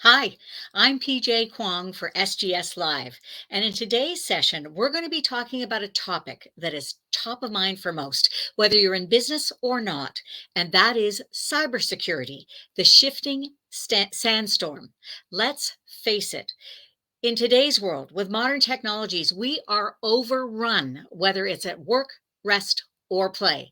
Hi, I'm PJ Kwong for SGS Live. And in today's session, we're going to be talking about a topic that is top of mind for most, whether you're in business or not, and that is cybersecurity, the shifting sandstorm. Let's face it. In today's world, with modern technologies, we are overrun, whether it's at work, rest, or play.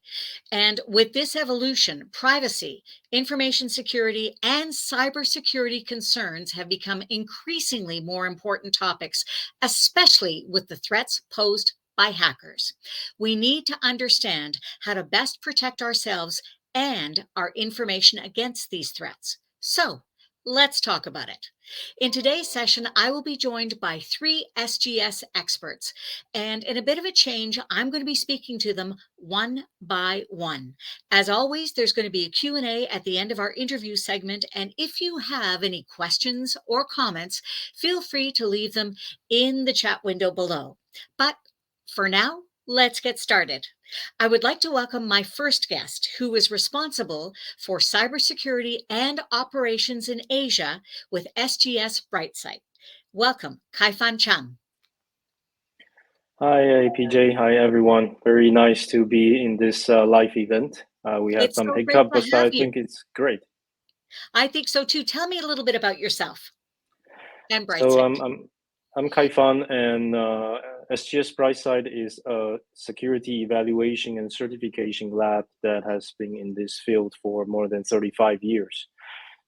And with this evolution, privacy, information security, and cybersecurity concerns have become increasingly more important topics, especially with the threats posed by hackers. We need to understand how to best protect ourselves and our information against these threats. So, let's talk about it. In today's session, I will be joined by three SGS experts. And in a bit of a change, I'm going to be speaking to them one by one. As always, there's going to be a Q&A at the end of our interview segment. And if you have any questions or comments, feel free to leave them in the chat window below. But for now, let's get started. I would like to welcome my first guest, who is responsible for cybersecurity and operations in Asia with SGS Brightside. Welcome, Kaifan Chang. Hi, PJ. Hi, everyone. Very nice to be in this live event. We had It's some so great hiccup, to but have I you. think it's great. I think so too. Tell me a little bit about yourself and So Brightside. I'm Kaifan, and SGS Brightside is a security evaluation and certification lab that has been in this field for more than 35 years.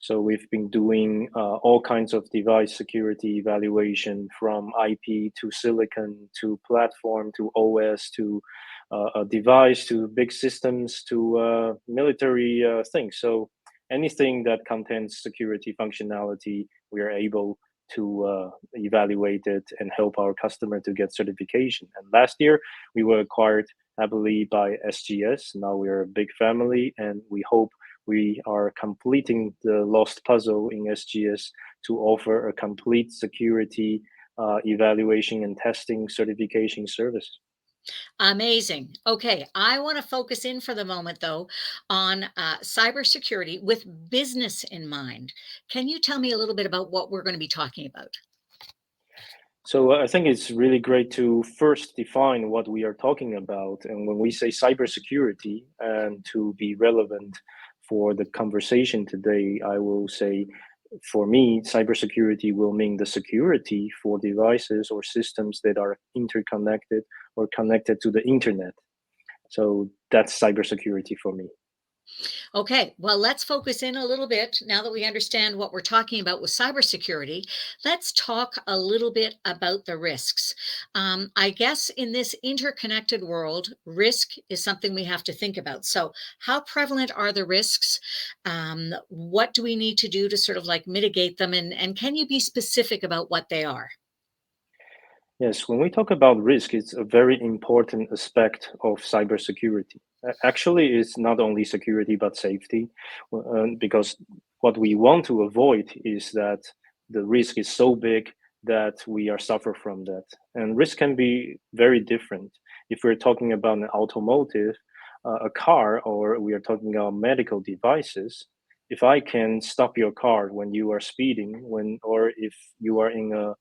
So we've been doing all kinds of device security evaluation, from IP to silicon to platform to OS to a device to big systems to military things. So anything that contains security functionality, we are able to evaluate it and help our customer to get certification. And last year, we were acquired heavily by SGS. Now we're a big family, and we hope we are completing the lost puzzle in SGS to offer a complete security evaluation and testing certification service. Amazing. Okay, I want to focus in for the moment, though, on cybersecurity with business in mind. Can you tell me a little bit about what we're going to be talking about? So I think it's really great to first define what we are talking about. And when we say cybersecurity, and to be relevant for the conversation today, I will say, for me, cybersecurity will mean the security for devices or systems that are interconnected or connected to the internet. So that's cybersecurity for me. Okay, well, let's focus in a little bit now that we understand what we're talking about with cybersecurity. Let's talk a little bit about the risks. I guess in this interconnected world, risk is something we have to think about. So, how prevalent are the risks? What do we need to do to sort of like mitigate them? And can you be specific about what they are? Yes, when we talk about risk, it's a very important aspect of cybersecurity. Actually, it's not only security but safety, because what we want to avoid is that the risk is so big that we are suffer from that. And risk can be very different. If we're talking about an automotive, a car, or we are talking about medical devices, if I can stop your car when you are speeding, or if you are in a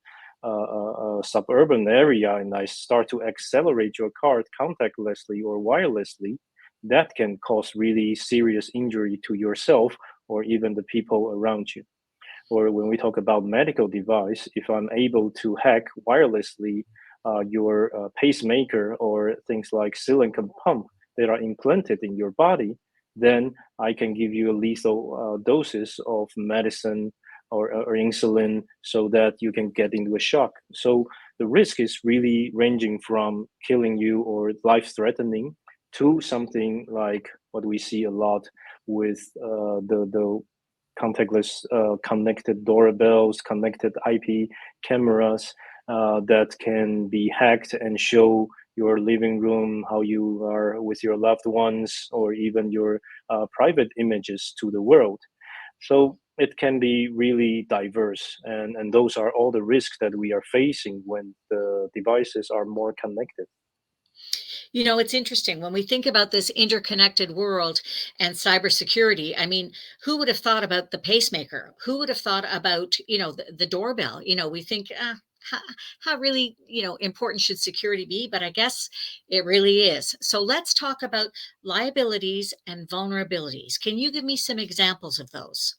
suburban area and I start to accelerate your car contactlessly or wirelessly, that can cause really serious injury to yourself or even the people around you. Or when we talk about medical device, if I'm able to hack wirelessly your pacemaker or things like silicone pump that are implanted in your body, then I can give you a lethal doses of medicine or insulin so that you can get into a shock. So the risk is really ranging from killing you or life threatening to something like what we see a lot with the contactless connected doorbells, connected IP cameras that can be hacked and show your living room, how you are with your loved ones, or even your private images to the world. So it can be really diverse, and those are all the risks that we are facing when the devices are more connected. It's interesting when we think about this interconnected world and cybersecurity. I mean, who would have thought about the pacemaker? Who would have thought about, the doorbell? We think, how, how really, important should security be? But I guess it really is. So let's talk about liabilities and vulnerabilities. Can you give me some examples of those?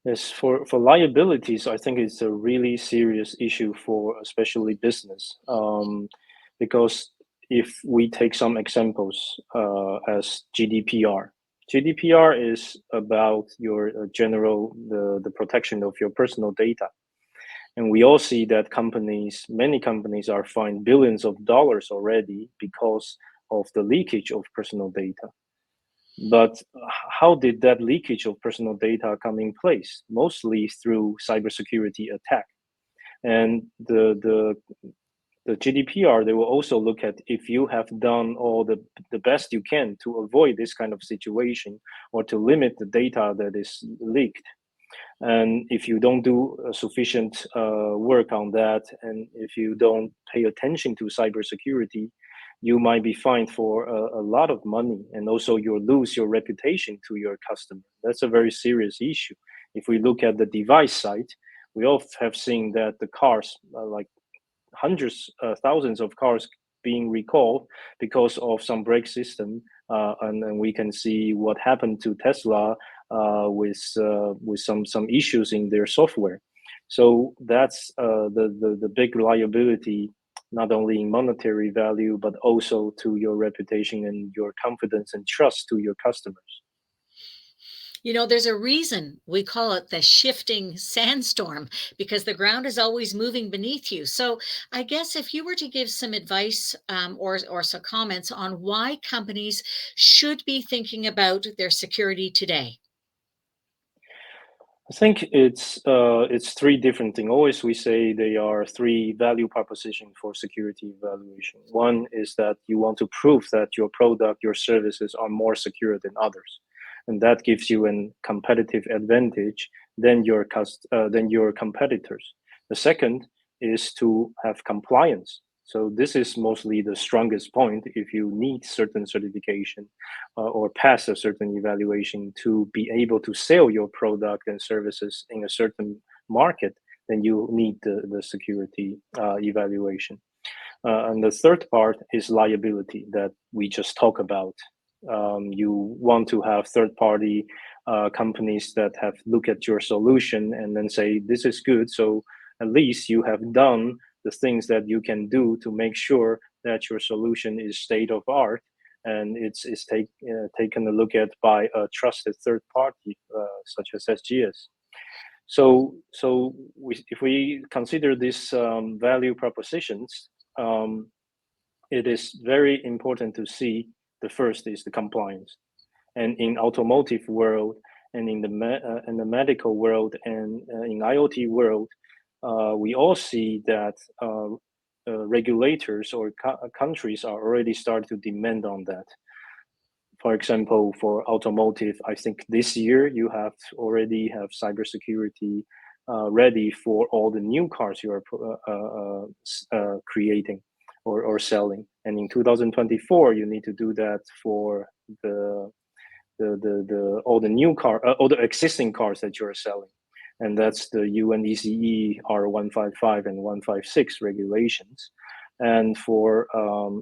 Yes, for liabilities, I think it's a really serious issue for especially business, because if we take some examples as GDPR, GDPR is about your general the protection of your personal data, and we all see that many companies are fined billions of dollars already because of the leakage of personal data. But how did that leakage of personal data come in place? Mostly through cybersecurity attack. And the GDPR, they will also look at if you have done all the best you can to avoid this kind of situation or to limit the data that is leaked. And if you don't do sufficient work on that, and if you don't pay attention to cybersecurity, you might be fined for a lot of money, and also you'll lose your reputation to your customer. That's a very serious issue. If we look at the device side, we all have seen that the cars, like hundreds, thousands of cars being recalled because of some brake system, and then we can see what happened to Tesla with some issues in their software. So that's the big liability, not only in monetary value but also to your reputation and your confidence and trust to your customers. There's a reason we call it the shifting sandstorm because the ground is always moving beneath you. So, I guess if you were to give some advice or some comments on why companies should be thinking about their security today. I think it's three different things. Always we say they are three value proposition for security evaluation. One is that you want to prove that your product, your services are more secure than others, and that gives you a competitive advantage than your competitors. The second is to have compliance. So this is mostly the strongest point. If you need certain certification or pass a certain evaluation to be able to sell your product and services in a certain market, then you need the security evaluation. And the third part is liability that we just talked about. You want to have third party companies that have look at your solution and then say this is good. So at least you have done the things that you can do to make sure that your solution is state of art and taken a look at by a trusted third party such as SGS. If we consider these value propositions, um, it is very important to see the first is the compliance. And in automotive world and in the medical world and in IoT world, we all see that regulators or countries are already starting to demand on that. For example, for automotive, I think this year you have already have cybersecurity ready for all the new cars you are creating or selling. And in 2024, you need to do that for the all the all the existing cars that you're selling. And that's the UNECE R155 and 156 regulations. And for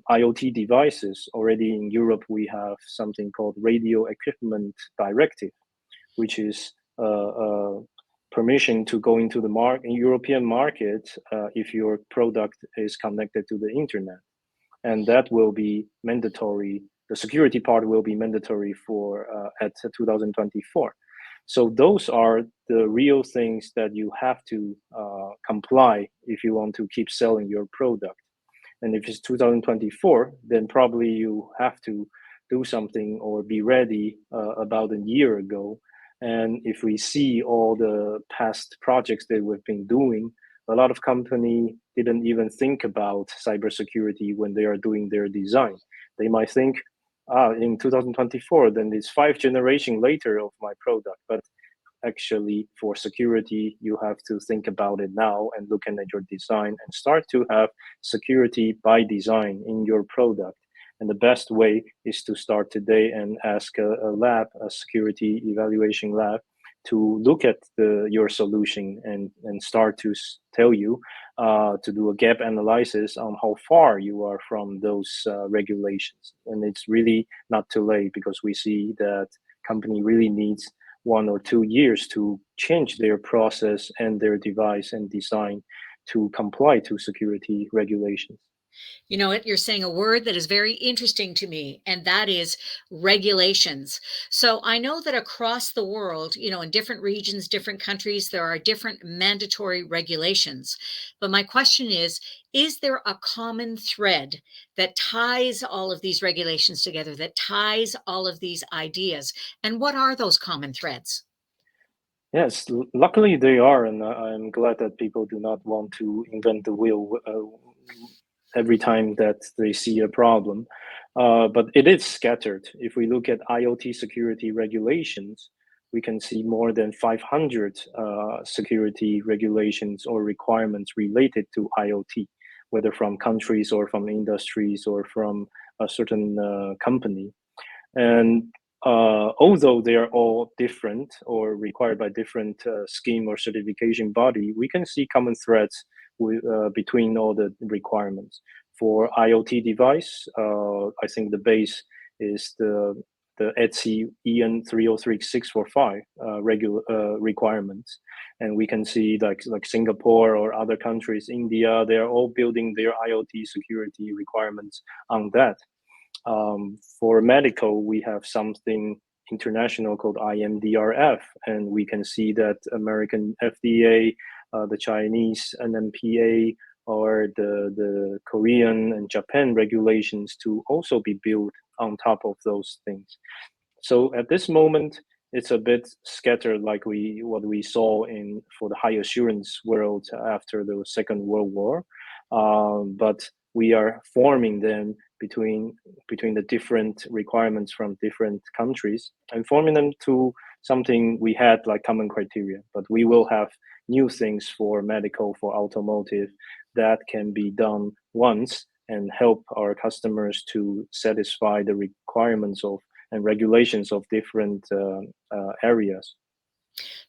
IoT devices, already in Europe, we have something called Radio Equipment Directive, which is permission to go into the European market if your product is connected to the internet. And that will be mandatory. The security part will be mandatory for at 2024. So those are the real things that you have to comply if you want to keep selling your product. And if it's 2024, then probably you have to do something or be ready about a year ago. And if we see all the past projects that we've been doing, a lot of company didn't even think about cybersecurity when they are doing their design. They might think, in 2024, then it's 5 generation later of my product. But actually for security, you have to think about it now and looking at your design and start to have security by design in your product. And the best way is to start today and ask a lab, a security evaluation lab, to look at your solution and start to tell you to do a gap analysis on how far you are from those regulations. And it's really not too late because we see that company really needs 1 or 2 years to change their process and their device and design to comply to security regulations. You know what? You're saying a word that is very interesting to me, and that is regulations. So I know that across the world, in different regions, different countries, there are different mandatory regulations. But my question is there a common thread that ties all of these regulations together, that ties all of these ideas? And what are those common threads? Yes, luckily they are, and I'm glad that people do not want to invent the wheel every time that they see a problem. But it is scattered. If we look at IoT security regulations, we can see more than 500 security regulations or requirements related to IoT, whether from countries or from industries or from a certain company. And although they are all different or required by different scheme or certification body, we can see common threads between all the requirements. For IoT device, I think the base is the ETSI EN 303645 requirements, and we can see like Singapore or other countries, India, they are all building their IoT security requirements on that. For medical, we have something international called IMDRF, and we can see that American FDA, the Chinese NMPA, or the Korean and Japan regulations to also be built on top of those things. So at this moment, it's a bit scattered, like what we saw in for the high assurance world after the Second World War, but we are forming them between the different requirements from different countries and forming them to something we had like common criteria. But we will have new things for medical, for automotive that can be done once and help our customers to satisfy the requirements of and regulations of different areas.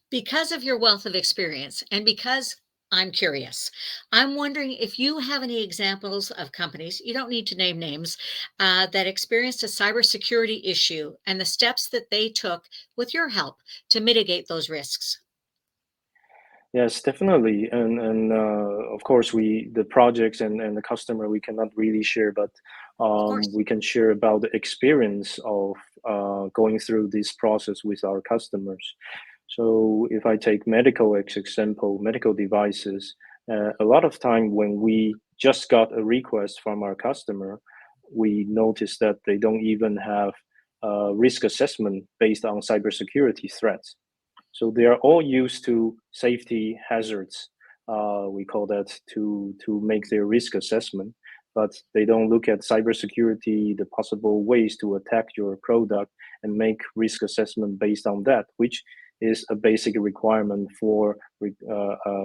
Because of your wealth of experience and because I'm curious, I'm wondering if you have any examples of companies, you don't need to name names, that experienced a cybersecurity issue and the steps that they took with your help to mitigate those risks. Yes, definitely, and of course, we the projects and the customer we cannot really share, but Of course. we can share about the experience of going through this process with our customers. So, if I take medical as example, medical devices, a lot of time when we just got a request from our customer, we notice that they don't even have risk assessment based on cybersecurity threats. So they are all used to safety hazards. We call that to make their risk assessment, but they don't look at cybersecurity, the possible ways to attack your product, and make risk assessment based on that, which is a basic requirement for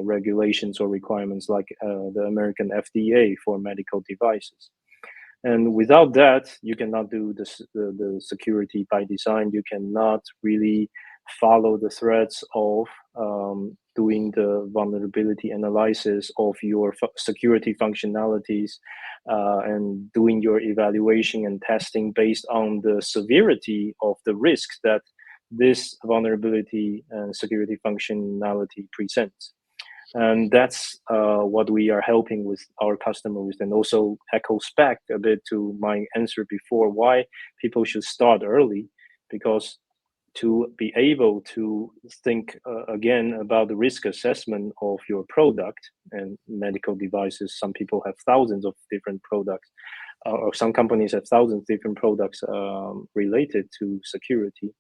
regulations or requirements like the American FDA for medical devices. And without that, you cannot do the security by design. You cannot really follow the threads of doing the vulnerability analysis of your security functionalities and doing your evaluation and testing based on the severity of the risks that this vulnerability and security functionality presents. And that's what we are helping with our customer with, and also echoes back a bit to my answer before why people should start early, because to be able to think again about the risk assessment of your product and medical devices. Some people have thousands of different products, or some companies have thousands of different products related to security.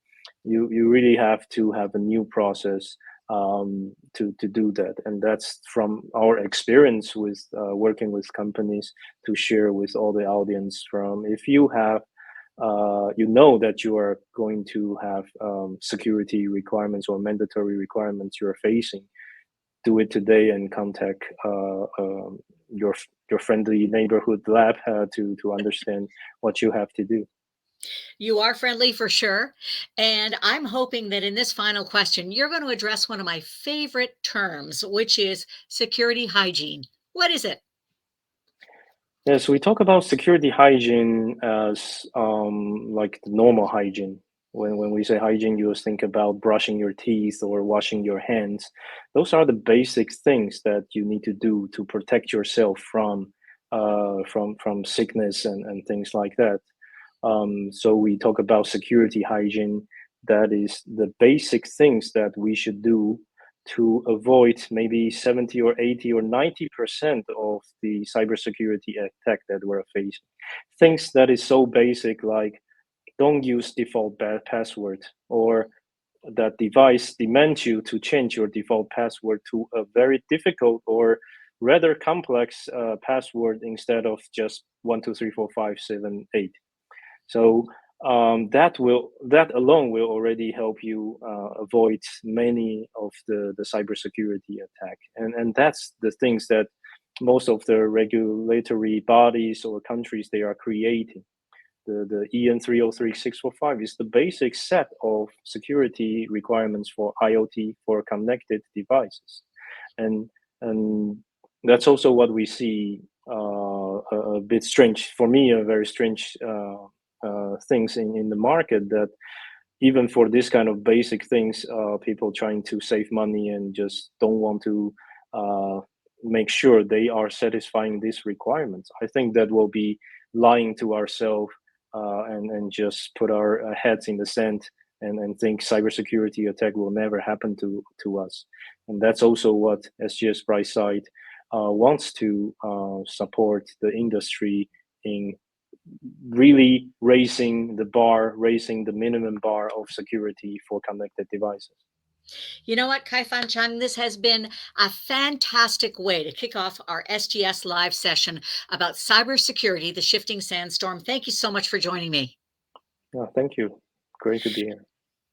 You really have to have a new process to do that. And that's from our experience with working with companies to share with all the audience from if you have you know that you are going to have security requirements or mandatory requirements you're facing, do it today and contact your your friendly neighborhood lab to understand what you have to do. You are friendly for sure. And I'm hoping that in this final question, you're going to address one of my favorite terms, which is security hygiene. What is it? Yes, we talk about security hygiene as like the normal hygiene. When we say hygiene, you just think about brushing your teeth or washing your hands. Those are the basic things that you need to do to protect yourself from sickness and things like that. So we talk about security hygiene. That is the basic things that we should do to avoid maybe 70 or 80 or 90% of the cybersecurity attack that we're facing. Things that is so basic like don't use default password, or that device demands you to change your default password to a very difficult or rather complex password instead of just 1 2 3 4 5 7 8. So that alone will already help you avoid many of the cybersecurity attack, and that's the things that most of the regulatory bodies or countries they are creating. The EN 303645 is the basic set of security requirements for IoT for connected devices, and that's also what we see a bit strange for me, a very strange things in the market, that even for this kind of basic things, people trying to save money and just don't want to uh, make sure they are satisfying these requirements. I think that will be lying to ourselves and just put our heads in the sand and think cybersecurity attack will never happen to us. And that's also what SGS Brightside wants to support the industry in really raising the bar, raising the minimum bar of security for connected devices. You know what, Kaifan Chang, this has been a fantastic way to kick off our SGS live session about cybersecurity, the shifting sandstorm. Thank you so much for joining me. Yeah, thank you. Great to be here.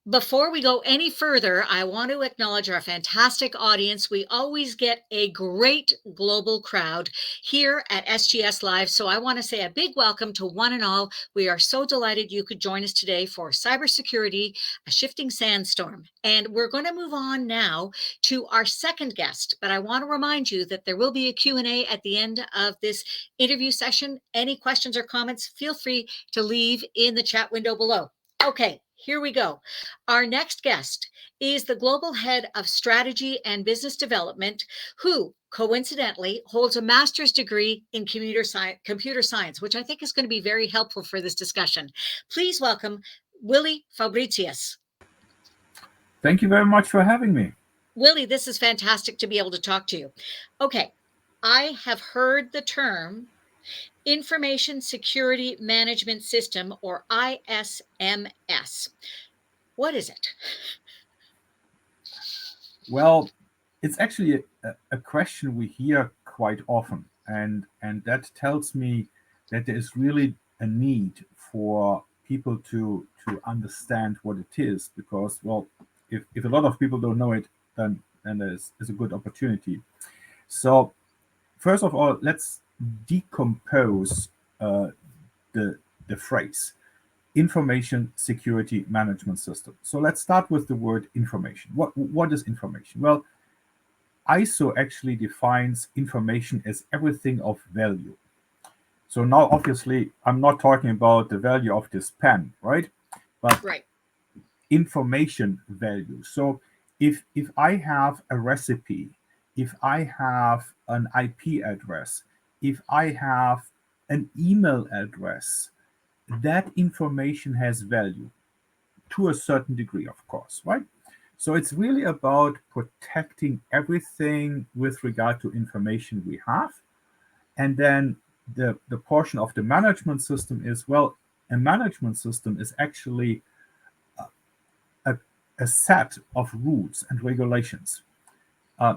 Before we go any further, I want to acknowledge our fantastic audience. We always get a great global crowd here at SGS Live. So I want to say a big welcome to one and all. We are so delighted you could join us today for Cybersecurity, a Shifting Sandstorm. And we're going to move on now to our second guest. But I want to remind you that there will be a Q&A at the end of this interview session. Any questions or comments, feel free to leave in the chat window below. Okay, here we go. Our next guest is the Global Head of Strategy and Business Development, who coincidentally holds a master's degree in computer science, which I think is going to be very helpful for this discussion. Please welcome Willie Fabricius. Thank you very much for having me. Willie, this is fantastic to be able to talk to you. Okay, I have heard the term Information Security Management System, or ISMS. What is it? Well, it's actually a question we hear quite often, and that tells me that there is really a need for people to understand what it is, because, well, if a lot of people don't know it, then there's a good opportunity. So first of all, let's decompose the phrase information security management system. So let's start with the word information. What is information? Well, ISO actually defines information as everything of value. So now, obviously, I'm not talking about the value of this pen, right? But Right. information value. So if I have a recipe, if I have an IP address, if I have an email address, that information has value to a certain degree, of course, right? So it's really about protecting everything with regard to information we have. And then the portion of the management system is, well, a management system is actually a, a set of rules and regulations.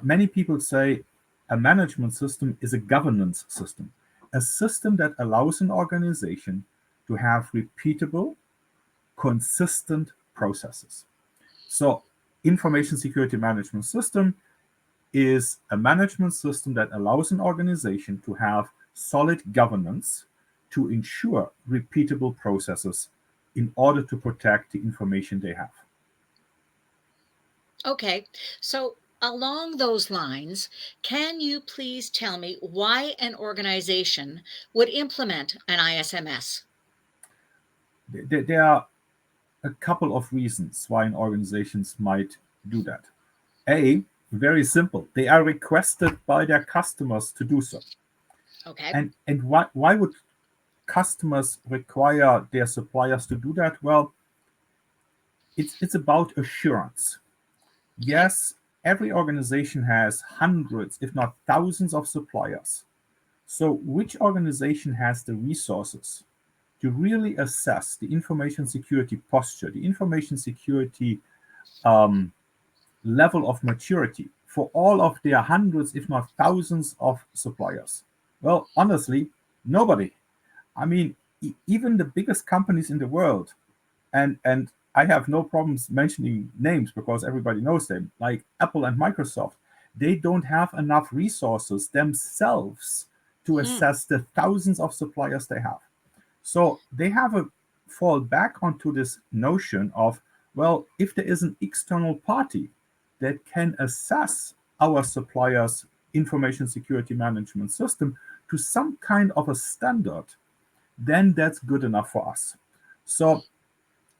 Many people say a management system is a governance system, a system that allows an organization to have repeatable, consistent processes. So, information security management system is a management system that allows an organization to have solid governance to ensure repeatable processes in order to protect the information they have. Okay, so along those lines, can you please tell me why an organization would implement an ISMS? There are a couple of reasons why an organizations might do that. A, very simple. They are requested by their customers to do so. Okay. And why would customers require their suppliers to do that? Well, it's about assurance. Okay. Yes, every organization has hundreds, if not thousands, of suppliers. So, which organization has the resources to really assess the information security posture, the information security um, level of maturity for all of their hundreds, if not thousands, of suppliers? Well, honestly, nobody. I mean, even the biggest companies in the world, and I have no problems mentioning names because everybody knows them, like Apple and Microsoft, they don't have enough resources themselves to Hmm. assess the thousands of suppliers they have. So they have a fall back onto this notion of, well, if there is an external party that can assess our suppliers' information security management system to some kind of a standard, then that's good enough for us. So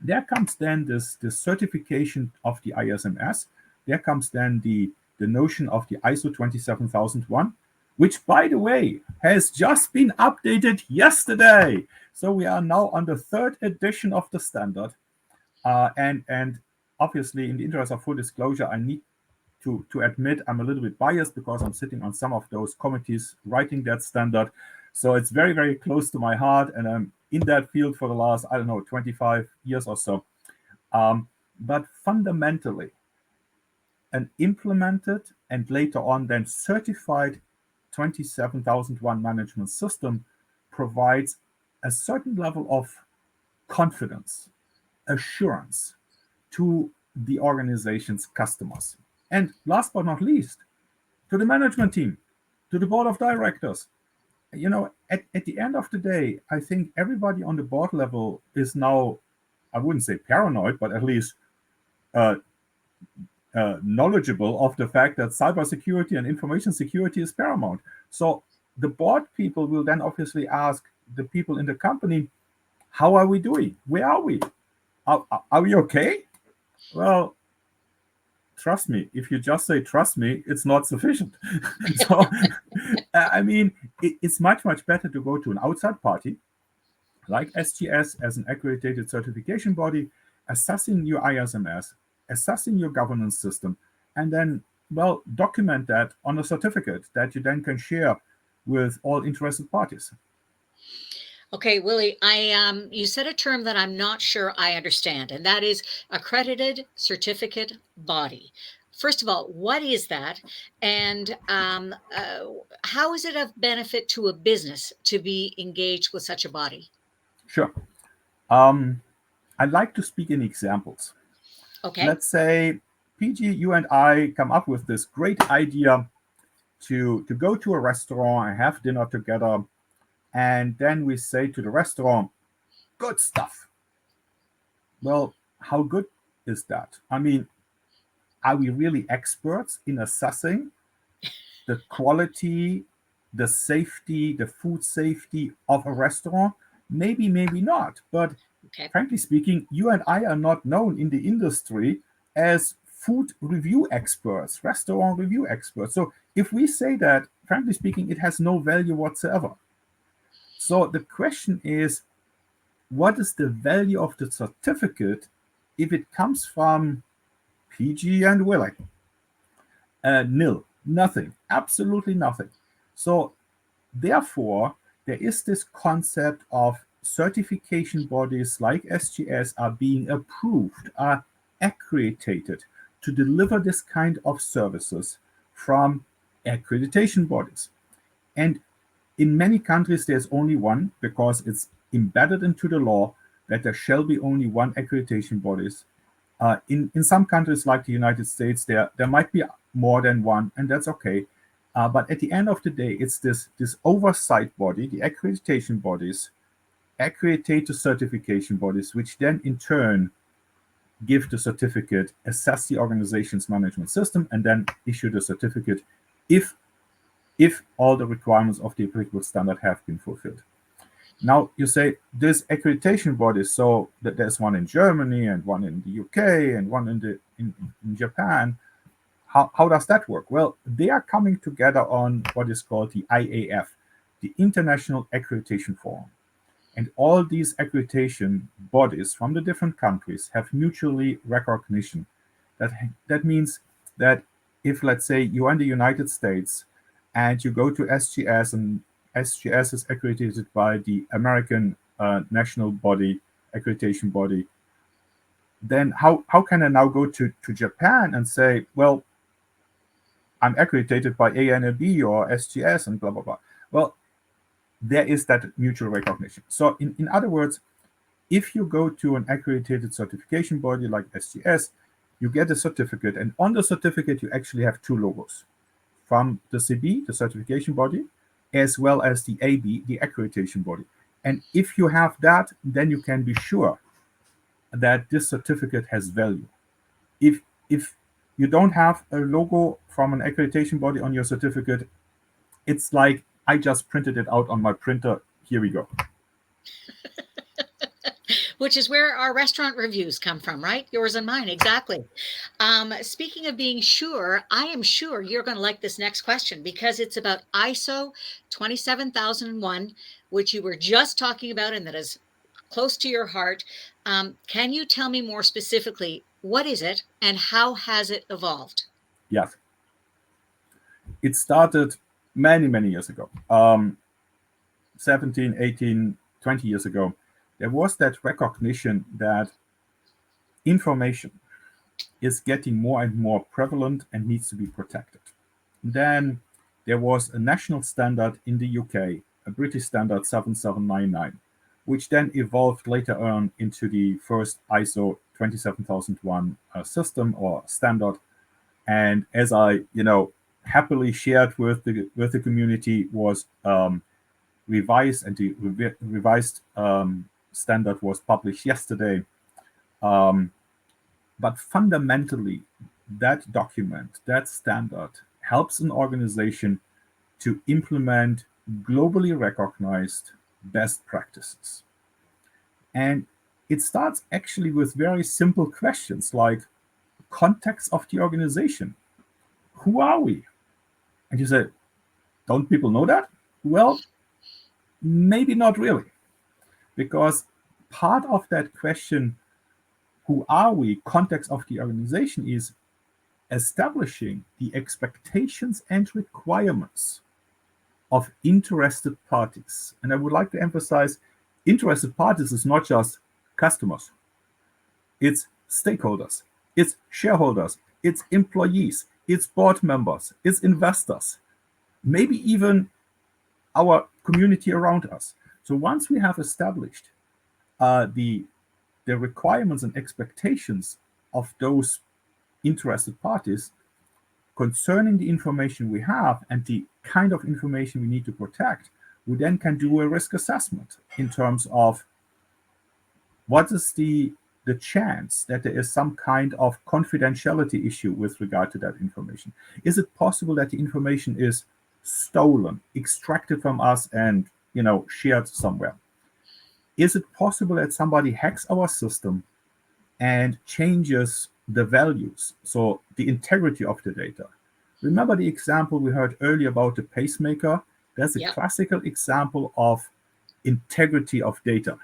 there comes then this certification of the ISMS. There comes then the notion of the ISO 27001, which, by the way, has just been updated yesterday. So we are now on the third edition of the standard. And obviously, in the interest of full disclosure, I need to admit I'm a little bit biased because I'm sitting on some of those committees writing that standard. So it's very, very close to my heart, and I'm in that field for the last, I don't know, 25 years or so. But fundamentally, an implemented and later on then certified 27001 management system provides a certain level of confidence, assurance to the organization's customers. And last but not least, to the management team, to the board of directors. At the end of the day, I think everybody on the board level is now, I wouldn't say paranoid, but at least uh, knowledgeable of the fact that cybersecurity and information security is paramount. So the board people will then obviously ask the people in the company, how are we doing? Where are we? Are we okay? Well, trust me, if you just say trust me, it's not sufficient. So, I mean, it's much, much better to go to an outside party like SGS as an accredited certification body, assessing your ISMS, assessing your governance system, and then, well, document that on a certificate that you then can share with all interested parties. Okay, Willie, I you said a term that I'm not sure I understand, and that is accredited certificate body. First of all, what is that, and how is it of benefit to a business to be engaged with such a body? Sure. Um, I like to speak in examples. Okay. Let's say, PG, you and I come up with this great idea to go to a restaurant and have dinner together. And then we say to the restaurant, good stuff. Well, how good is that? I mean, are we really experts in assessing the quality, the safety, the food safety of a restaurant? Maybe, maybe not. But Okay. frankly speaking, you and I are not known in the industry as food review experts, restaurant review experts. So if we say that, frankly speaking, it has no value whatsoever. So the question is, what is the value of the certificate if it comes from PG and Willie? Nil, nothing, absolutely nothing. So therefore, there is this concept of certification bodies like SGS are being approved, are accredited to deliver this kind of services from accreditation bodies. And in many countries, there's only one because it's embedded into the law that there shall be only one accreditation bodies. In some countries like the United States, there might be more than one, and that's okay. But at the end of the day, it's this oversight body, the accreditation bodies, accreditated certification bodies, which then in turn give the certificate, assess the organization's management system, and then issue the certificate if all the requirements of the applicable standard have been fulfilled. Now you say there's accreditation bodies, so that there's one in Germany and one in the UK and one in Japan. How does that work? Well, they are coming together on what is called the IAF, the International Accreditation Forum. And all these accreditation bodies from the different countries have mutually recognition. That means that if, let's say, you're in the United States and you go to SGS, and SGS is accredited by the American national body, accreditation body, then how can I now go to Japan and say, well, I'm accredited by ANLB or SGS and blah, blah, blah. Well, there is that mutual recognition. So in other words, if you go to an accredited certification body like SGS, you get a certificate, and on the certificate, you actually have two logos from the CB, the certification body, as well as the AB, the accreditation body. And if you have that, then you can be sure that this certificate has value. If you don't have a logo from an accreditation body on your certificate, it's like, I just printed it out on my printer. Here we go. Which is where our restaurant reviews come from, right? Yours and mine, exactly. Speaking of being sure, I am sure you're going to like this next question because it's about ISO 27001, which you were just talking about and that is close to your heart. Can you tell me more specifically, what is it and how has it evolved? Yes. It started many years ago, 17, 18, 20 years ago. There was that recognition that information is getting more and more prevalent and needs to be protected. Then there was a national standard in the UK, a British standard 7799, which then evolved later on into the first ISO 27001 system or standard. And as I, happily shared with the community, was revised, and the revised standard was published yesterday. But fundamentally, that document, that standard, helps an organization to implement globally recognized best practices. And it starts actually with very simple questions like context of the organization. Who are we? And you say, don't people know that? Well, maybe not really. Because part of that question, who are we, context of the organization, is establishing the expectations and requirements of interested parties. And I would like to emphasize, interested parties is not just customers. It's stakeholders, it's shareholders, it's employees, it's board members, it's investors, maybe even our community around us. So once we have established the requirements and expectations of those interested parties concerning the information we have and the kind of information we need to protect, we then can do a risk assessment in terms of what is the chance that there is some kind of confidentiality issue with regard to that information. Is it possible that the information is stolen, extracted from us, and shared somewhere? Is it possible that somebody hacks our system and changes the values, so the integrity of the data? Remember the example we heard earlier about the pacemaker? That's a classical example of integrity of data.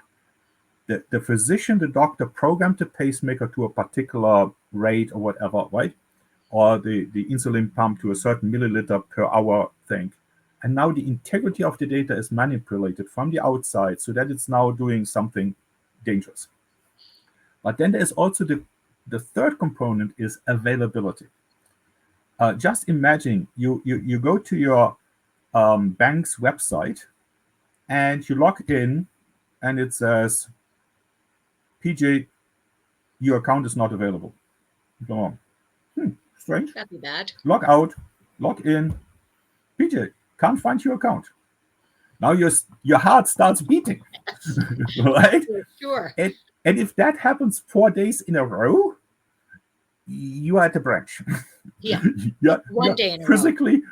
The physician, the doctor, programmed the pacemaker to a particular rate or whatever, right? Or the insulin pump to a certain milliliter per hour thing. And now the integrity of the data is manipulated from the outside so that it's now doing something dangerous. But then there's also the third component is availability. Just imagine you go to your bank's website and you log in and it says, PJ, your account is not available. Come on. Strange. That'd be bad. Log out, log in. PJ, can't find your account. Now your heart starts beating, right? Sure. And if that happens 4 days in a row, you are at the branch. Yeah. you're One day in a row. physically,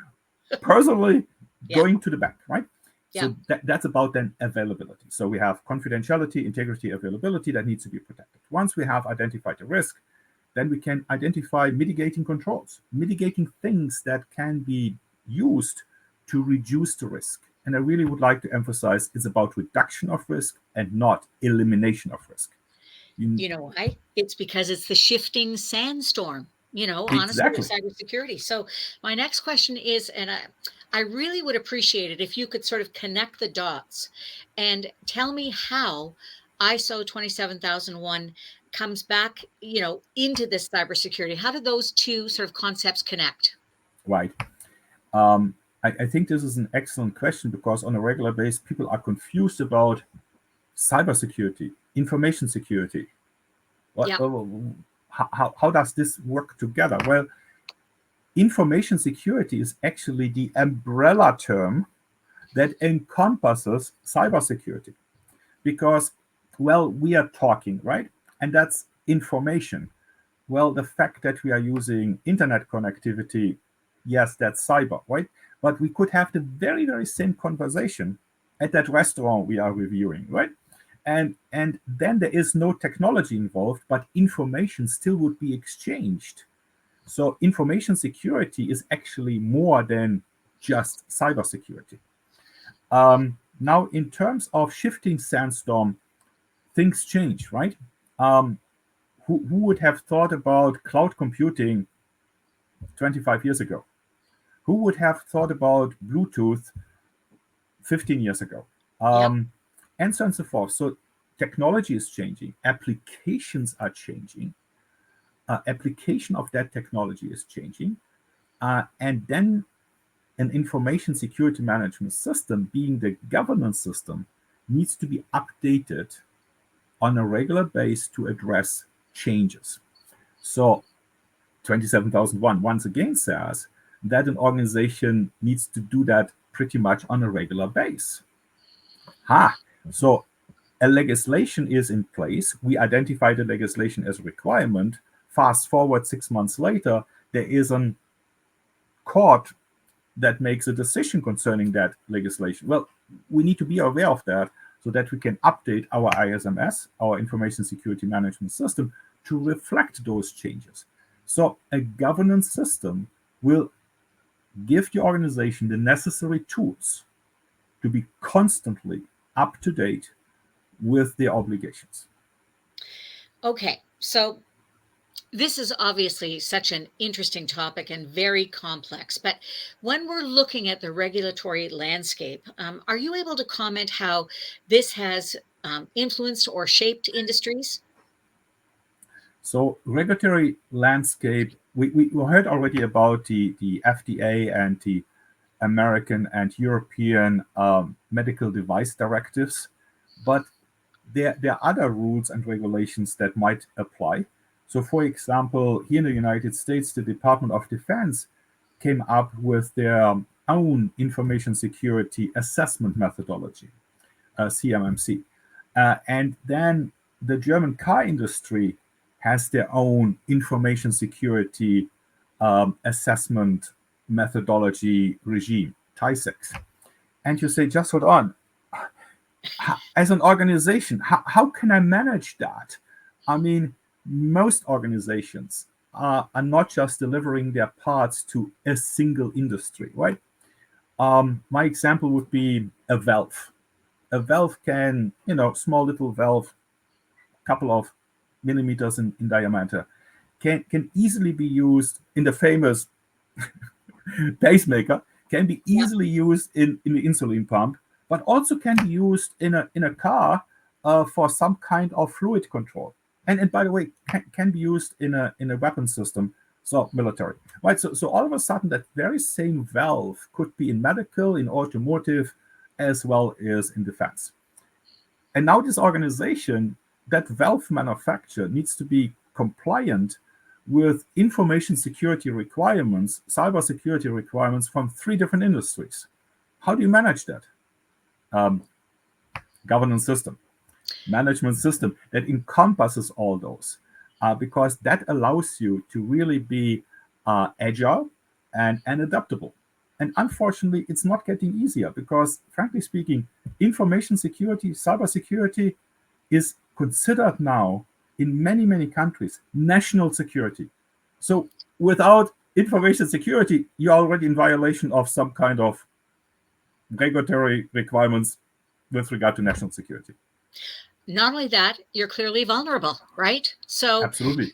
personally Yeah. going to the bank, right? Yeah. So that's about then availability. So we have confidentiality, integrity, availability that needs to be protected. Once we have identified the risk, then we can identify mitigating controls, mitigating things that can be used to reduce the risk. And I really would like to emphasize it's about reduction of risk and not elimination of risk. You know why? It's because it's the shifting sandstorm, honestly, with Exactly. cybersecurity. So my next question is, and I really would appreciate it if you could sort of connect the dots and tell me how ISO 27001 comes back, into this cybersecurity. How do those two sort of concepts connect? Right. I think this is an excellent question because on a regular basis, people are confused about cybersecurity, information security. What, Yeah. how does this work together? Well, information security is actually the umbrella term that encompasses cybersecurity because, well, we are talking, right? And that's information. Well, the fact that we are using internet connectivity, yes, that's cyber, right? But we could have the very, very same conversation at that restaurant we are reviewing, right? And then there is no technology involved, but information still would be exchanged. So information security is actually more than just cybersecurity. Now, in terms of shifting sandstorm, things change, right? Who would have thought about cloud computing 25 years ago? Who would have thought about Bluetooth 15 years ago? Yeah. And so on and so forth. So technology is changing, applications are changing, application of that technology is changing, and then an information security management system, being the governance system, needs to be updated on a regular basis to address changes. So 27001 once again says that an organization needs to do that pretty much on a regular basis. So a legislation is in place. We identify the legislation as a requirement. Fast forward 6 months later, there is a court that makes a decision concerning that legislation. Well, we need to be aware of that so that we can update our ISMS, our information security management system, to reflect those changes. So a governance system will give the organization the necessary tools to be constantly up to date with their obligations. Okay. So this is obviously such an interesting topic and very complex. But when we're looking at the regulatory landscape, are you able to comment how this has influenced or shaped industries? So regulatory landscape, we heard already about the FDA and the American and European medical device directives, but there are other rules and regulations that might apply. So, for example, here in the United States, the Department of Defense came up with their own information security assessment methodology, CMMC. And then the German car industry has their own information security assessment methodology regime, TISEX. And you say, just hold on. As an organization, how can I manage that? I mean, most organizations are not just delivering their parts to a single industry, right? My example would be a valve. A valve can, small little valve, couple of millimeters in diameter, can easily be used in the famous pacemaker, can be Yeah. easily used in the insulin pump, but also can be used in a car for some kind of fluid control. And by the way, can be used in a weapon system, so military. Right. So all of a sudden, that very same valve could be in medical, in automotive, as well as in defense. And now this organization, that valve manufacturer, needs to be compliant with information security requirements, cybersecurity requirements from 3 different industries. How do you manage that? Governance system, management system that encompasses all those, because that allows you to really be agile and adaptable. And unfortunately, it's not getting easier because, frankly speaking, information security, cybersecurity is considered now in many, many countries national security. So without information security, you're already in violation of some kind of regulatory requirements with regard to national security. Not only that, you're clearly vulnerable, right? So Absolutely.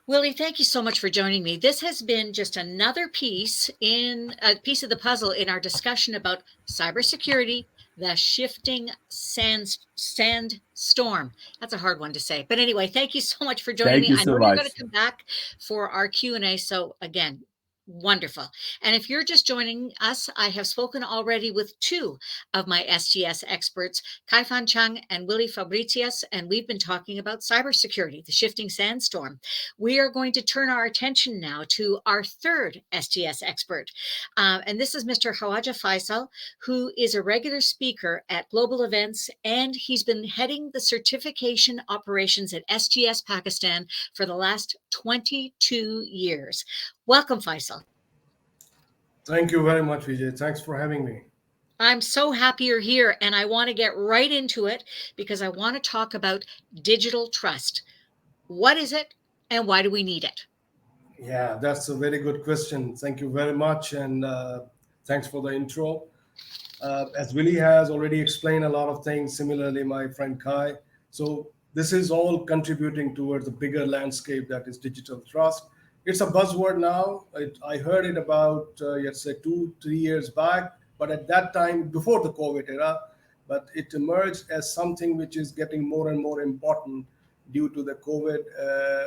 Willie, thank you so much for joining me. This has been just another piece of the puzzle in our discussion about cybersecurity, the shifting sandstorm. That's a hard one to say. But anyway, thank you so much for joining Thank me. you I so know you're going much. to come back for our Q&A. So again, wonderful. And if you're just joining us, I have spoken already with 2 of my SGS experts, Kai-Fan Chung and Willie Fabricius, and we've been talking about cybersecurity, the shifting sandstorm. We are going to turn our attention now to our 3rd SGS expert. And this is Mr. Khawaja Faisal, who is a regular speaker at global events, and he's been heading the certification operations at SGS Pakistan for the last 22 years. Welcome, Faisal. Thank you very much, Vijay. Thanks for having me. I'm so happy you're here, and I want to get right into it because I want to talk about digital trust. What is it, and why do we need it? Yeah, that's a very good question. Thank you very much, and thanks for the intro. As Willie has already explained a lot of things, similarly, my friend Kai. So this is all contributing towards the bigger landscape that is digital trust. It's a buzzword now. I heard it about, let's say, 2-3 years back, but at that time, before the COVID era, but it emerged as something which is getting more and more important due to the COVID.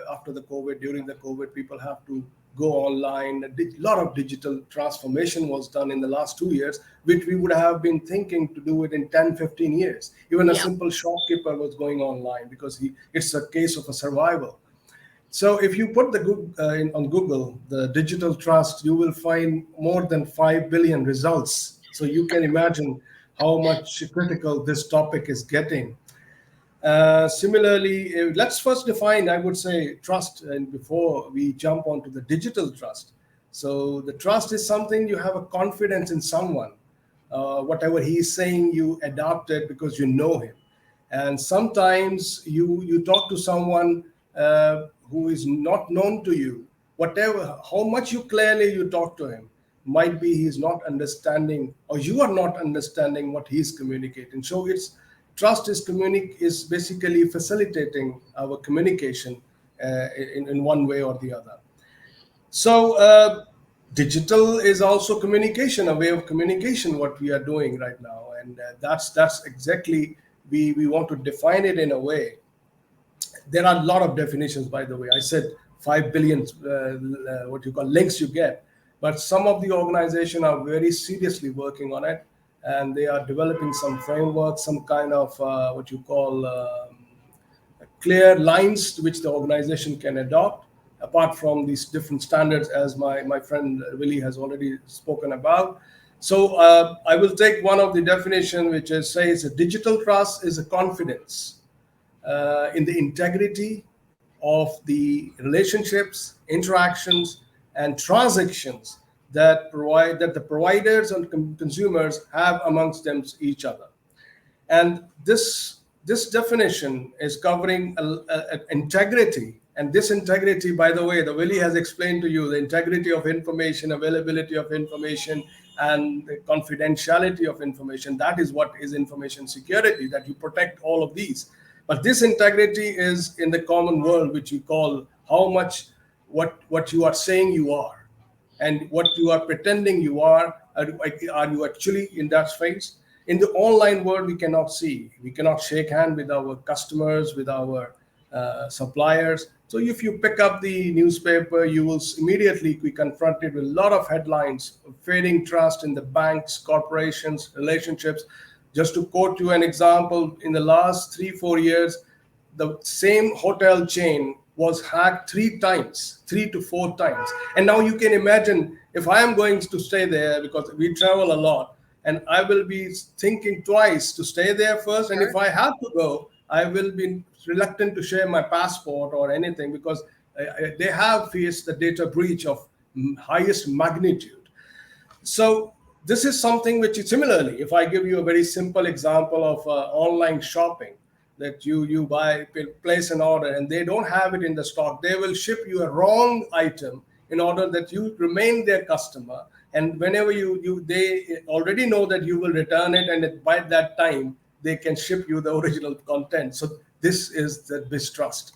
After the COVID, during the COVID, people have to go online. A lot of digital transformation was done in the last 2 years, which we would have been thinking to do it in 10-15 years. Even a simple shopkeeper was going online because it's a case of a survival. So if you put on Google, the digital trust, you will find more than 5 billion results. So you can imagine how much critical this topic is getting. Similarly, let's first define, I would say, trust, and before we jump onto the digital trust. So the trust is something you have a confidence in someone. Whatever he is saying, you adopt it because you know him. And sometimes you talk to someone who is not known to you. How much you talk to him, might be he's not understanding, or you are not understanding what he's communicating. So trust is basically facilitating our communication in one way or the other. So digital is also communication, a way of communication, what we are doing right now. And that's exactly, we want to define it in a way. There are a lot of definitions, by the way. I said 5 billion, what you call links you get. But some of the organizations are very seriously working on it. And they are developing some framework, some kind of what you call clear lines which the organization can adopt, apart from these different standards, as my friend Willie has already spoken about. So I will take one of the definition, which says a digital trust is a confidence in the integrity of the relationships, interactions, and transactions that the providers and consumers have amongst them each other. And this definition is covering integrity. And this integrity, by the way, the Willie has explained to you the integrity of information, availability of information, and the confidentiality of information. That is what is information security, that you protect all of these. But this integrity is in the common world, which you call how much what you are saying you are, and what you are pretending you are you actually in that space? In the online world, we cannot see. We cannot shake hands with our customers, with our suppliers. So if you pick up the newspaper, you will immediately be confronted with a lot of headlines of fading trust in the banks, corporations, relationships. Just to quote you an example, in the last 3-4 years, the same hotel chain was hacked 3 to 4 times. And now you can imagine, if I am going to stay there, because we travel a lot, and I will be thinking twice to stay there first. And if I have to go, I will be reluctant to share my passport or anything, because they have faced the data breach of highest magnitude. So this is something which is similarly, if I give you a very simple example of online shopping, that you buy, place an order, and they don't have it in the stock, they will ship you a wrong item in order that you remain their customer. And whenever they already know that you will return it, and by that time they can ship you the original content. So this is the mistrust.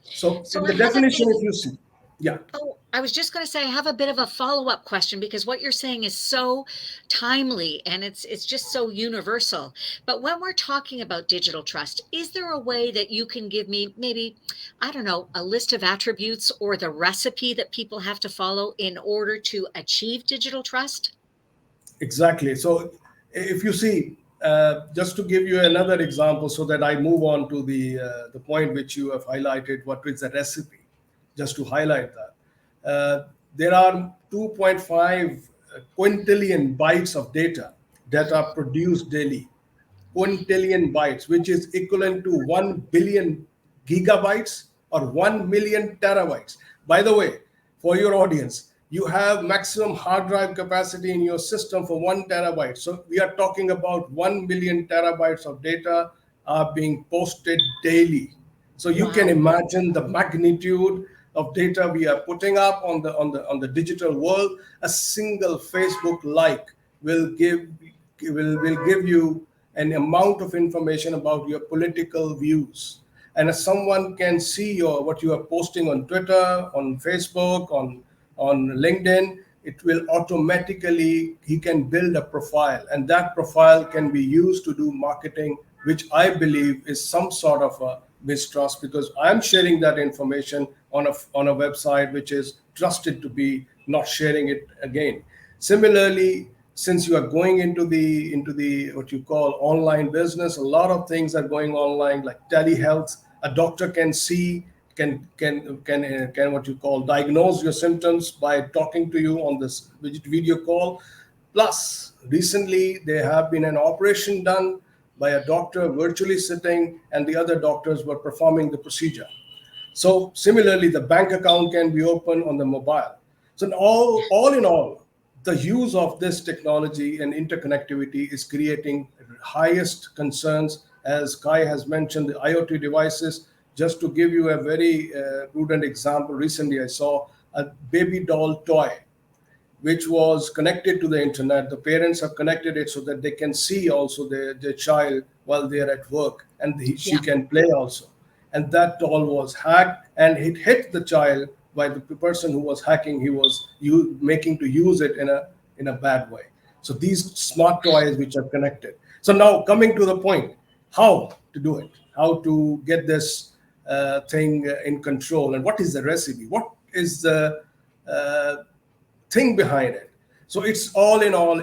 So in the definition, if you see, yeah. Oh, I was just going to say, I have a bit of a follow-up question, because what you're saying is so timely and it's just so universal. But when we're talking about digital trust, is there a way that you can give me maybe, I don't know, a list of attributes or the recipe that people have to follow in order to achieve digital trust? Exactly. So if you see, just to give you another example, so that I move on to the point which you have highlighted, what is the recipe? Just to highlight that, there are 2.5 quintillion bytes of data that are produced daily. Quintillion bytes, which is equivalent to 1 billion gigabytes or 1 million terabytes. By the way, for your audience, you have maximum hard drive capacity in your system for 1 terabyte. So we are talking about 1 million terabytes of data are being posted daily. So you can imagine the magnitude of data we are putting up on the digital world. A single Facebook like will give you an amount of information about your political views. And if someone can see what you are posting on Twitter, on Facebook, on LinkedIn, it will automatically, he can build a profile, and that profile can be used to do marketing, which I believe is some sort of a mistrust, because I'm sharing that information on a website which is trusted to be not sharing it again. Similarly, since you are going into the what you call online business, a lot of things are going online, like telehealth. A doctor can see, can what you call diagnose your symptoms by talking to you on this video call. Plus, recently there have been an operation done by a doctor virtually sitting, and the other doctors were performing the procedure. So similarly, the bank account can be opened on the mobile. So all in all, the use of this technology and interconnectivity is creating highest concerns. As Kai has mentioned, the IoT devices. Just to give you a very prudent example, recently I saw a baby doll toy which was connected to the internet. The parents have connected it so that they can see also their child while they're at work, and she can play also. And that doll was hacked, and it hit the child by the person who was hacking. He was making to use it in a bad way. So these smart toys which are connected. So now coming to the point, how to do it, how to get this thing in control, and what is the recipe? What is the thing behind it? So it's all in all,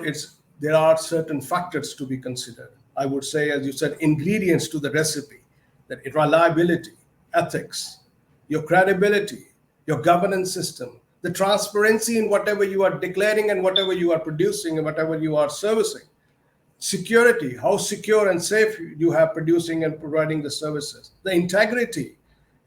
there are certain factors to be considered. I would say, as you said, ingredients to the recipe: that reliability, ethics, your credibility, your governance system, the transparency in whatever you are declaring and whatever you are producing and whatever you are servicing. Security, how secure and safe you have producing and providing the services. The integrity,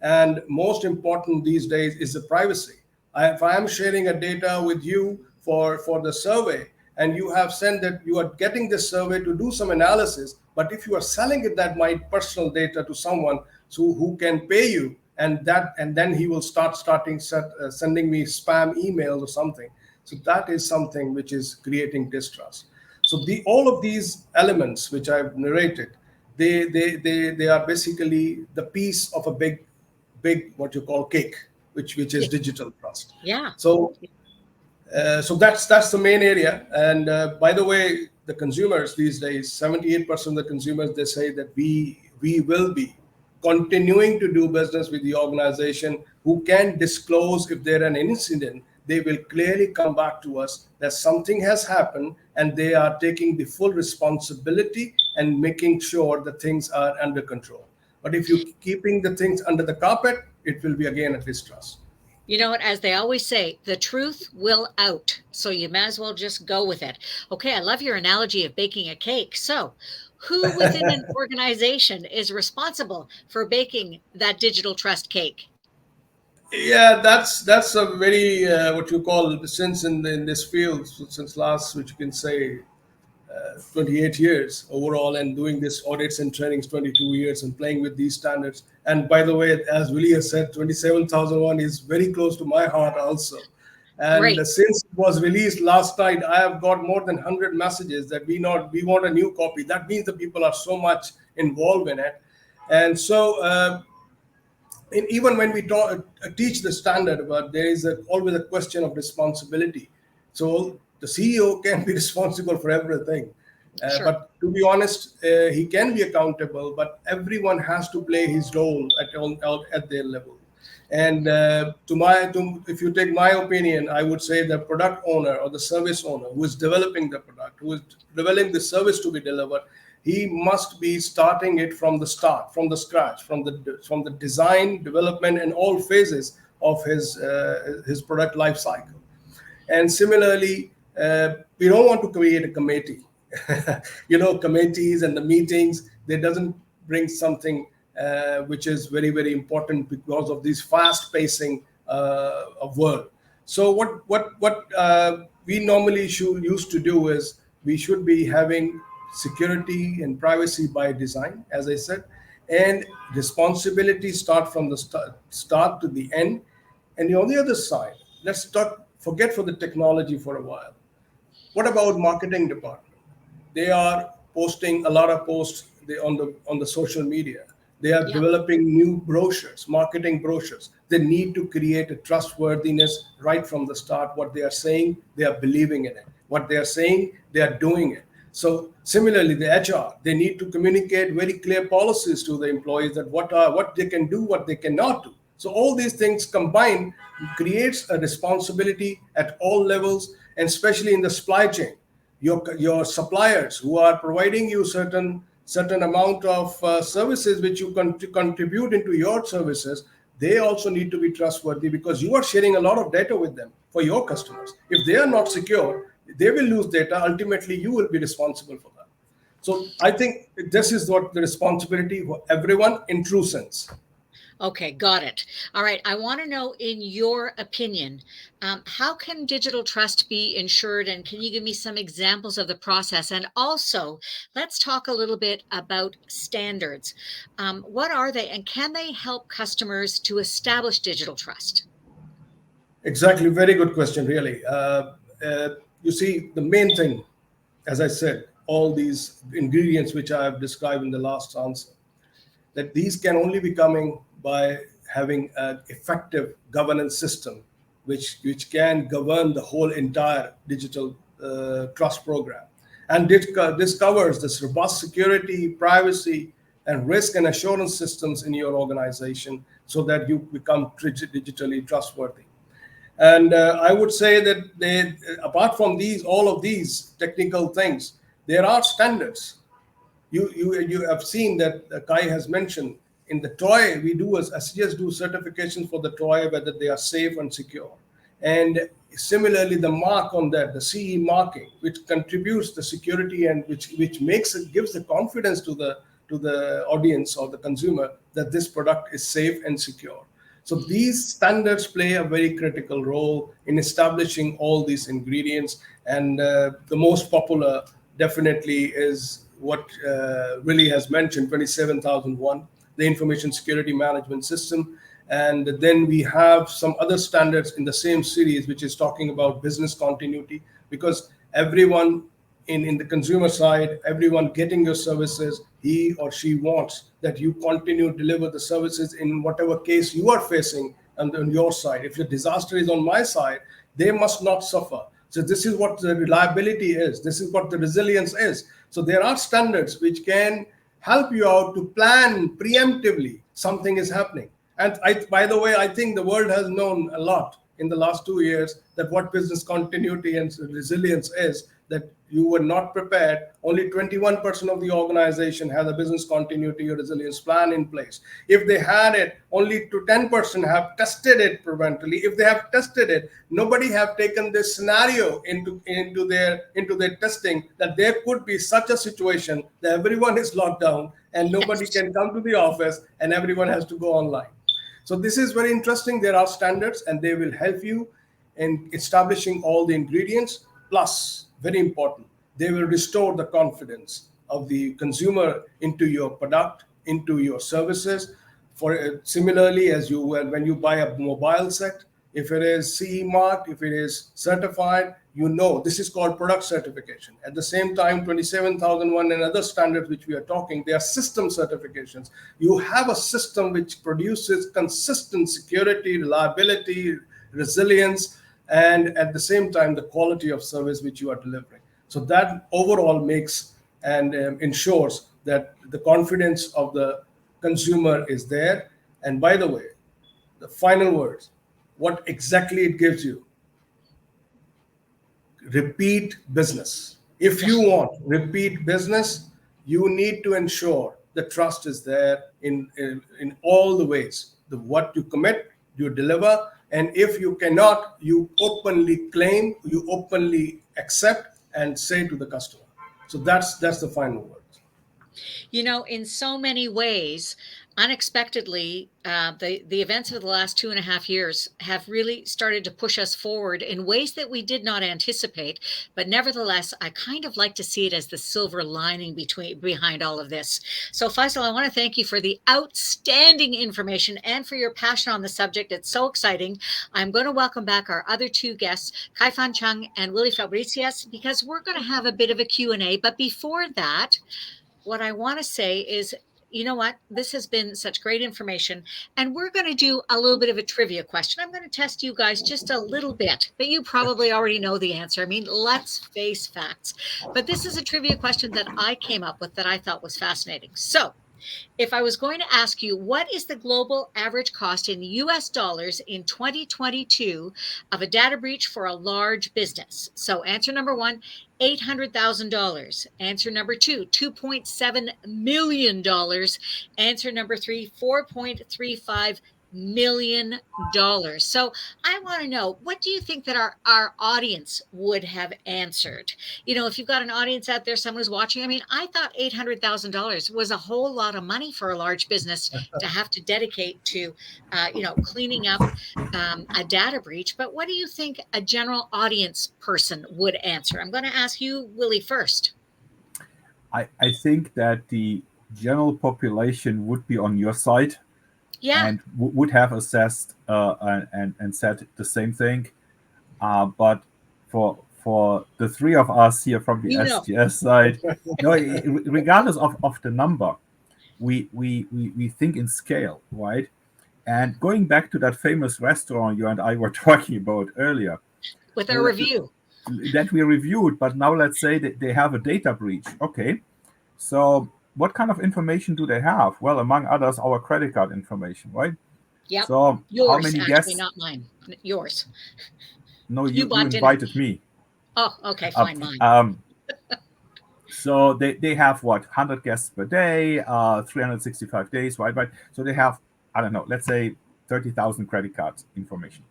and most important these days is the privacy. If I am sharing a data with you for the survey, and you have sent that you are getting this survey to do some analysis, but if you are selling it, that my personal data to someone who can pay you, and then he will start sending me spam emails or something. So that is something which is creating distrust. So all of these elements which I've narrated, they are basically the piece of a big what you call cake, which is digital trust. Yeah. So that's the main area. And by the way, the consumers these days, 78% of the consumers, they say that we will be continuing to do business with the organization who can disclose if there an incident they will clearly come back to us that something has happened, and they are taking the full responsibility and making sure that things are under control. But if you're keeping the things under the carpet, it will be again a distrust. You know what? As they always say, the truth will out. So you might as well just go with it. Okay, I love your analogy of baking a cake. So, who within an organization is responsible for baking that digital trust cake? Yeah, that's a very what you call, since in this field, since last, which you can say 28 years overall, and doing this audits and trainings 22 years, and playing with these standards. And by the way, as Willie has said, 27001 is very close to my heart also. And Great. since it was released last night, I have got more than 100 messages that we want a new copy. That means the people are so much involved in it. And so and even when we teach the standard, but there is always a question of responsibility. So the CEO can be responsible for everything. Sure. But to be honest, he can be accountable, but everyone has to play his role at their level. And if you take my opinion, I would say the product owner or the service owner who is developing the product, who is developing the service to be delivered, he must be starting it from the start, from the scratch, from the design, development, and all phases of his product life cycle. And similarly, we don't want to create a committee. Committees and the meetings, they doesn't bring something which is very, very important because of this fast pacing of world. So what we normally used to do is we should be having security and privacy by design, as I said, and responsibility start from the start to the end. And on the other side, let's forget for the technology for a while. What about marketing department? They are posting a lot of posts on the social media. They are developing new brochures, marketing brochures. They need to create a trustworthiness right from the start. What they are saying, they are believing in it. What they are saying, they are doing it. So similarly, the HR, they need to communicate very clear policies to the employees that what they can do, what they cannot do. So all these things combined creates a responsibility at all levels, and especially in the supply chain. Your suppliers who are providing you certain amount of services which you contribute into your services, they also need to be trustworthy, because you are sharing a lot of data with them for your customers. If they are not secure, they will lose data. Ultimately, you will be responsible for that. So I think this is what the responsibility for everyone in true sense. Okay, got it. All right. I want to know, in your opinion, how can digital trust be ensured? And can you give me some examples of the process? And also, let's talk a little bit about standards. What are they, and can they help customers to establish digital trust? Exactly. Very good question, really. You see, the main thing, as I said, all these ingredients which I have described in the last answer, that these can only be coming by having an effective governance system which can govern the whole entire digital trust program. And this covers this robust security, privacy, and risk and assurance systems in your organization, so that you become digitally trustworthy. And I would say that apart from all of these technical things, there are standards. You have seen that Kai has mentioned in the toy, we do as SGS do certifications for the toy, whether they are safe and secure. And similarly, the mark on that, the CE marking, which contributes the security and which gives the confidence to the audience or the consumer that this product is safe and secure. So these standards play a very critical role in establishing all these ingredients. And the most popular definitely is what Willie has mentioned, 27001, the Information Security Management System. And then we have some other standards in the same series, which is talking about business continuity, because everyone in the consumer side, everyone getting your services, he or she wants that you continue to deliver the services in whatever case you are facing on your side. If your disaster is on my side, they must not suffer. So this is what the reliability is. This is what the resilience is. So there are standards which can help you out to plan preemptively something is happening. And by the way, I think the world has known a lot in the last 2 years that what business continuity and resilience is, that you were not prepared. Only 21% of the organization had a business continuity or resilience plan in place. If they had it, only to 10% have tested it preventively. If they have tested it, nobody have taken this scenario into their testing, that there could be such a situation that everyone is locked down and nobody can come to the office and everyone has to go online. So this is very interesting. There are standards and they will help you in establishing all the ingredients. Plus, very important, they will restore the confidence of the consumer into your product, into your services. For similarly, as you when you buy a mobile set, if it is CE marked, if it is certified, you know this is called product certification. At the same time, 27001 and other standards which we are talking, they are system certifications. You have a system which produces consistent security, reliability, resilience, and at the same time the quality of service which you are delivering. So that overall makes and ensures that the confidence of the consumer is there. And by the way, the final words, what exactly it gives you: repeat business. If you want repeat business, you need to ensure the trust is there in all the ways. What you commit, you deliver. And if you cannot, you openly claim, you openly accept and say to the customer. So that's the final word. In so many ways, unexpectedly, the events of the last 2.5 years have really started to push us forward in ways that we did not anticipate. But nevertheless, I kind of like to see it as the silver lining behind all of this. So Faisal, I want to thank you for the outstanding information and for your passion on the subject. It's so exciting. I'm going to welcome back our other two guests, Kaifan Chung and Willie Fabricius, because we're going to have a bit of a Q&A. But before that, what I want to say is, you know what? This has been such great information. And we're going to do a little bit of a trivia question. I'm going to test you guys just a little bit, but you probably already know the answer. I mean, let's face facts. But this is a trivia question that I came up with that I thought was fascinating. So, if I was going to ask you, what is the global average cost in US dollars in 2022 of a data breach for a large business? So answer number one, $800,000. Answer number two, $2.7 million. Answer number three, $4.35 million. So I want to know, what do you think that our audience would have answered? If you've got an audience out there, someone who's watching, I mean, I thought $800,000 was a whole lot of money for a large business to have to dedicate to, cleaning up a data breach. But what do you think a general audience person would answer? I'm going to ask you, Willie, first. I think that the general population would be on your side. Yeah. And would have assessed and said the same thing. But for the three of us here from the SGS side, regardless of the number, we think in scale, right? And going back to that famous restaurant you and I were talking about earlier. With our review. That we reviewed, but now let's say that they have a data breach. Okay, so what kind of information do they have? Well, among others, our credit card information, right? Yeah. So yours, how many guests? Not mine. Yours. No, you invited me. Oh, okay, fine, mine. So they have what, 100 guests per day, 365 days, right? So they have, I don't know, let's say 30,000 credit cards information,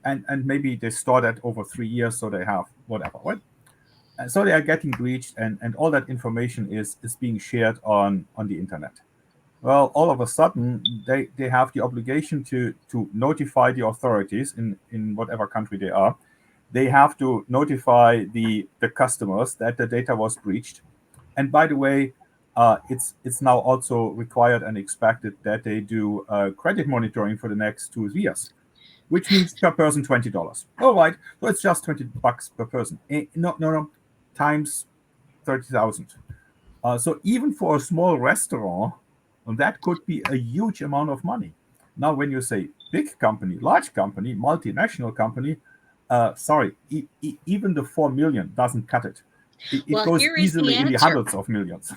and maybe they store that over 3 years, so they have whatever, right? And so they are getting breached, and all that information is being shared on the internet. Well, all of a sudden, they have the obligation to notify the authorities in whatever country they are. They have to notify the customers that the data was breached. And by the way, it's now also required and expected that they do credit monitoring for the next 2 years, which means per person $20. All right, so it's just $20 per person. No, times 30,000. So even for a small restaurant, that could be a huge amount of money. Now, when you say big company, large company, multinational company, sorry, even the 4 million doesn't cut it. It goes easily in the hundreds of millions.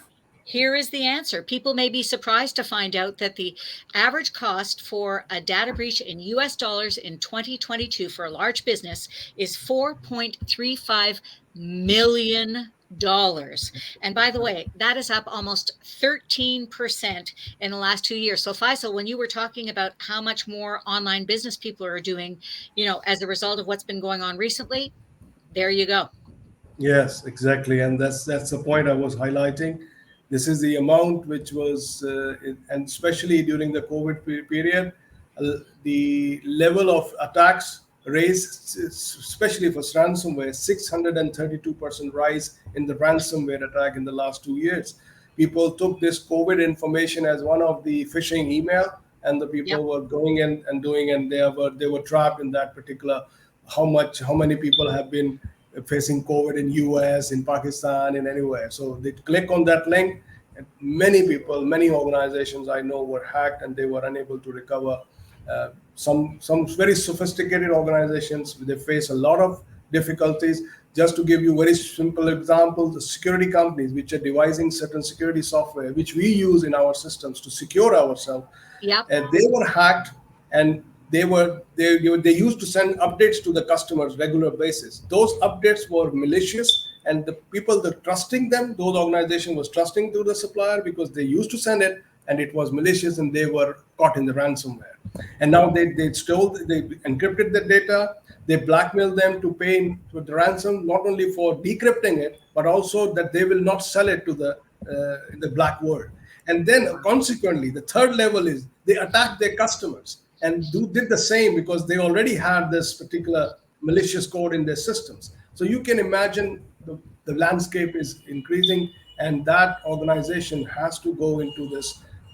Here is the answer. People may be surprised to find out that the average cost for a data breach in US dollars in 2022 for a large business is $4.35 million. And by the way, that is up almost 13% in the last 2 years. So Faisal, when you were talking about how much more online business people are doing, as a result of what's been going on recently, there you go. Yes, exactly, and that's the point I was highlighting. This is the amount which was, and especially during the COVID period, the level of attacks raised, especially for ransomware, 632% rise in the ransomware attack in the last 2 years. People took this COVID information as one of the phishing email, and the Yep. people were going and doing, and they were trapped in that particular. How many people have been facing COVID in US, in Pakistan, in anywhere. So they click on that link, and many people, many organizations I know were hacked, and they were unable to recover. Some very sophisticated organizations, they face a lot of difficulties. Just to give you very simple examples, the security companies which are devising certain security software which we use in our systems to secure ourselves, Yep. and they were hacked, and they used to send updates to the customers regular basis. Those updates were malicious, and the people that trusting them, those organizations was trusting to the supplier because they used to send it, and it was malicious, and they were caught in the ransomware. And now they encrypted the data, they blackmailed them to pay for the ransom, not only for decrypting it, but also that they will not sell it to the black world. And then consequently, the third level is they attack their customers and did the same because they already had this particular malicious code in their systems. So you can imagine the landscape is increasing, and that organization has to go into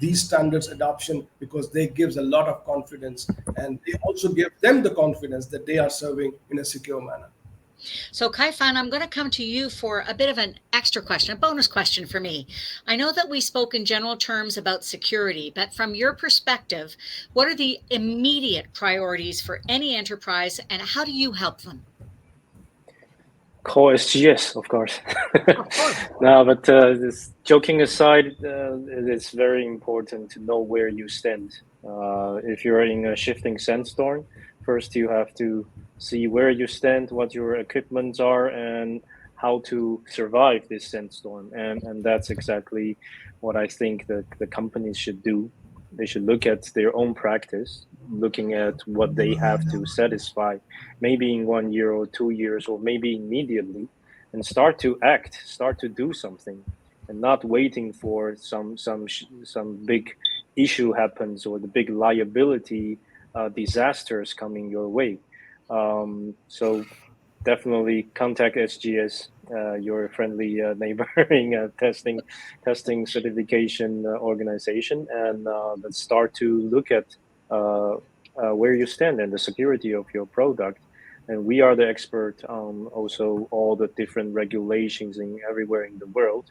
these standards adoption because they gives a lot of confidence, and they also give them the confidence that they are serving in a secure manner. So, Kaifan, I'm going to come to you for a bit of an extra question, a bonus question for me. I know that we spoke in general terms about security, but from your perspective, what are the immediate priorities for any enterprise, and how do you help them? Call SGS, of course. Of course. No, but this joking aside, it's very important to know where you stand. If you're in a shifting sandstorm, first you have to see where you stand, what your equipments are, and how to survive this sandstorm. And that's exactly what I think that the companies should do. They should look at their own practice, looking at what they have to satisfy, maybe in 1 year or 2 years, or maybe immediately, and start to act, start to do something, and not waiting for some big issue happens or the big liability disasters coming your way. So definitely contact SGS, your friendly neighboring testing certification organization, and let's start to look at where you stand and the security of your product. And we are the expert on also all the different regulations in everywhere in the world.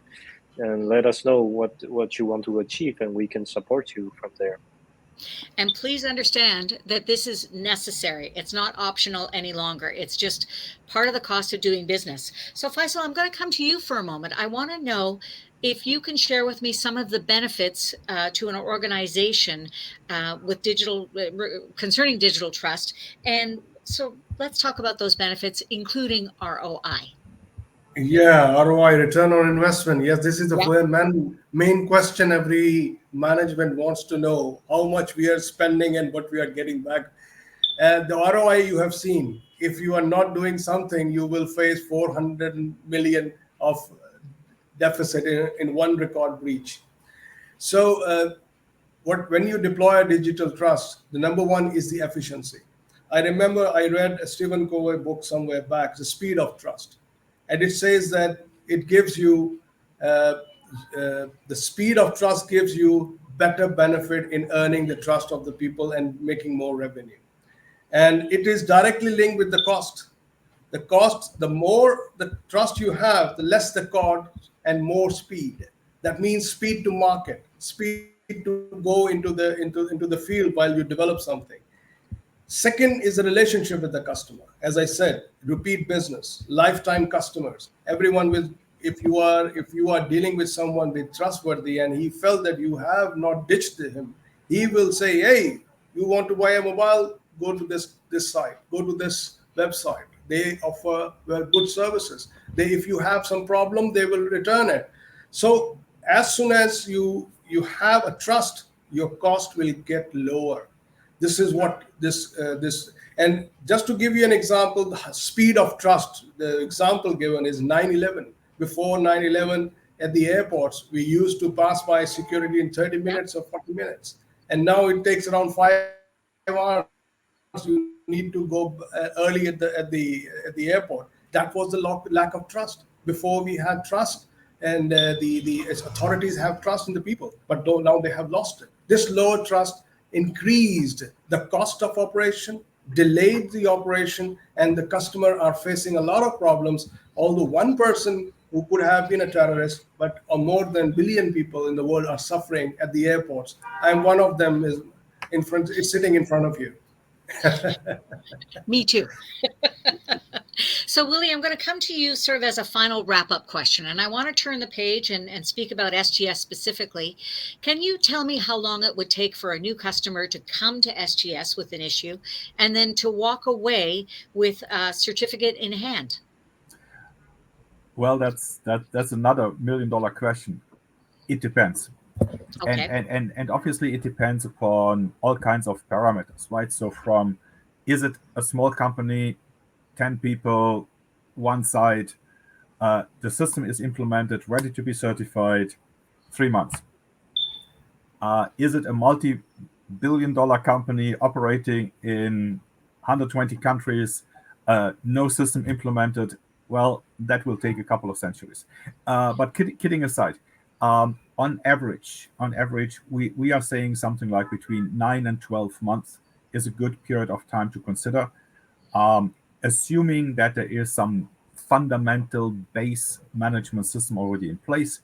And let us know what you want to achieve, and we can support you from there. And please understand that this is necessary. It's not optional any longer. It's just part of the cost of doing business. So Faisal, I'm going to come to you for a moment. I want to know if you can share with me some of the benefits to an organization with concerning digital trust. And so let's talk about those benefits, including ROI. Yeah, ROI, return on investment. Yes, this is the Yeah. main question every management wants to know: how much we are spending and what we are getting back. The ROI you have seen. If you are not doing something, you will face 400 million of deficit in one record breach. So, when you deploy a digital trust, the number one is the efficiency. I remember I read a Stephen Covey book somewhere back, The Speed of Trust, and it says that it gives you the speed of trust gives you better benefit in earning the trust of the people and making more revenue, and it is directly linked with the cost. The cost, the more the trust you have, the less the cost and more speed. That means speed to market, speed to go into the field while you develop something. Second is the relationship with the customer. As I said, repeat business, lifetime customers. Everyone will if you are dealing with someone with trustworthy and he felt that you have not ditched him, he will say, hey, you want to buy a mobile, go to this site, go to this website. They offer good services. If you have some problem, they will return it. So as soon as you have a trust, your cost will get lower. This is what this and just to give you an example, the speed of trust, the example given is 9/11. Before 9/11, at the airports we used to pass by security in 30 minutes or 40 minutes, and now it takes around 5 hours. You need to go early at the airport. That was the lack of trust. Before we had trust, and the authorities have trust in the people, but now they have lost it. This lower trust increased the cost of operation, delayed the operation, and the customer are facing a lot of problems. Although one person who could have been a terrorist, but more than billion people in the world are suffering at the airports. And one of them is sitting in front of you. Me too. So, Willie, I'm going to come to you sort of as a final wrap-up question, and I want to turn the page and speak about SGS specifically. Can you tell me how long it would take for a new customer to come to SGS with an issue and then to walk away with a certificate in hand? Well, that's another $1 million question. It depends. Okay. And obviously it depends upon all kinds of parameters, right? So from, is it a small company, 10 people, one site, the system is implemented, ready to be certified, 3 months. Is it a multi-billion-dollar company operating in 120 countries, no system implemented? Well, that will take a couple of centuries. But kidding aside, on average, we are saying something like between 9 and 12 months is a good period of time to consider, assuming that there is some fundamental base management system already in place.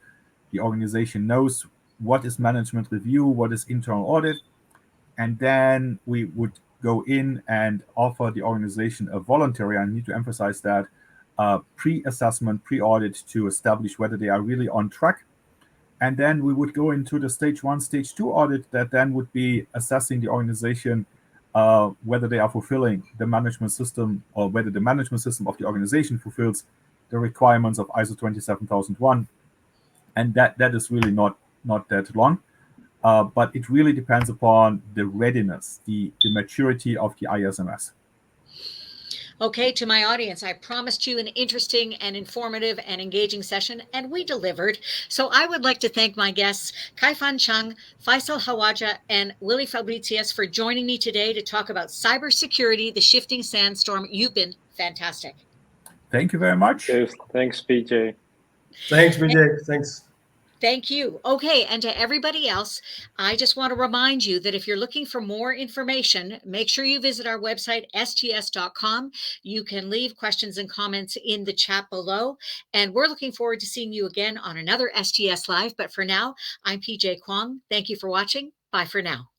The organization knows what is management review, what is internal audit, and then we would go in and offer the organization a voluntary, I need to emphasize that, pre-assessment, pre-audit to establish whether they are really on track. And then we would go into the stage 1, stage 2 audit that then would be assessing the organization, whether they are fulfilling the management system or whether the management system of the organization fulfills the requirements of ISO 27001. And that is really not that long. But it really depends upon the readiness, the maturity of the ISMS. Okay, to my audience, I promised you an interesting and informative and engaging session, and we delivered. So I would like to thank my guests, Kaifan Chung, Faisal Hawaja, and Willie Fabricius for joining me today to talk about cybersecurity, the shifting sandstorm. You've been fantastic. Thank you very much. Thanks, PJ. Thanks, Vijay. Thanks. Thank you. Okay, and to everybody else, I just want to remind you that if you're looking for more information, make sure you visit our website, sgs.com. You can leave questions and comments in the chat below. And we're looking forward to seeing you again on another SGS Live. But for now, I'm PJ Kwong. Thank you for watching. Bye for now.